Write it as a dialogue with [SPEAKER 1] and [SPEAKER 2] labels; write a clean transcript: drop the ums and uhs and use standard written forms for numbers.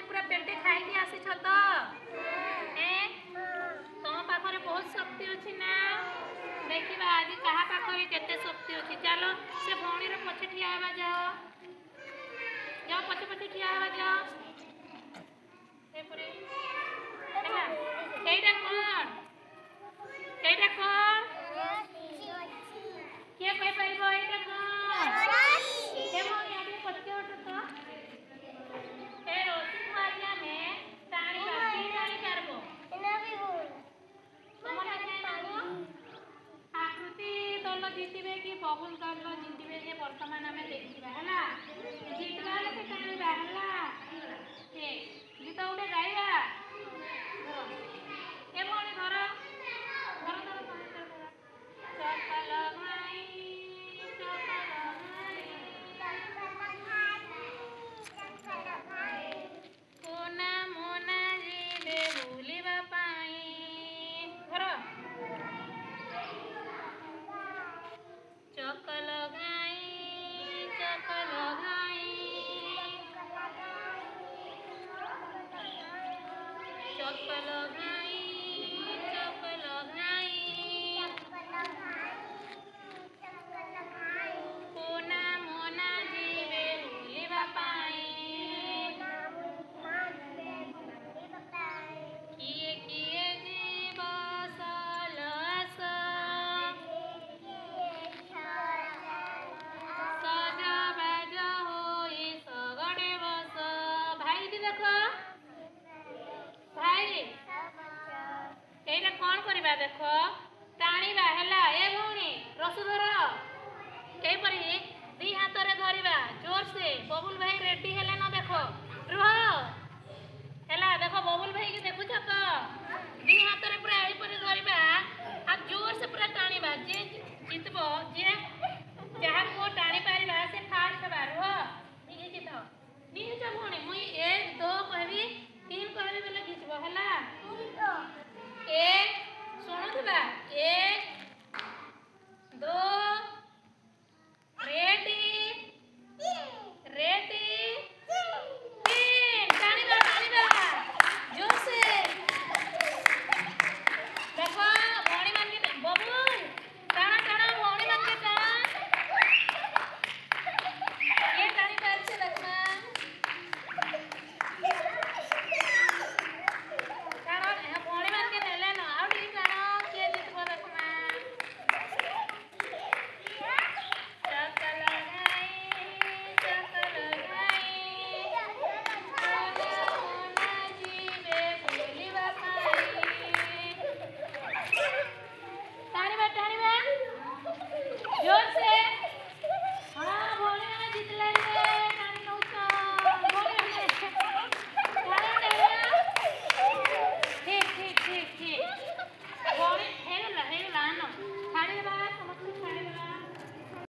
[SPEAKER 1] पूरा पेटे खाई आसी तो तुम पाखे बहुत शक्ति अच्छी ना देखा आज क्या पाखे केते शक्ति अच्छी चलो से भौणीर पछे ठिया जाओ जाओ पछे पछे ठिया जाओ कईटा कौन किए कह पार एटा कौन पछे उठ तो रसी को आज आम टाणी पारबो आकृति दल जीतबे कि बबुल दल जीतबे जे वर्तमान आम देखा है जीतवा से टाणीबा है गीत गोटे गाइबा ए भौणी धर धर धर चकल भाई कोना मोना जीवे बुलिबा पाई धर चकल घाई चकल घाई चकल घाई चकल घाई कोना मोना जीवे बुलिबा पाई किए किए जीव सलस सजबाज होई सगड़े बस भाई दी देख भाई एटा कौन करवा देख टाणीबा है ए भौणी रसु धर यहीपरी दी हाथ में धरवा जोर से बबुल भाई रेडी हेले न देख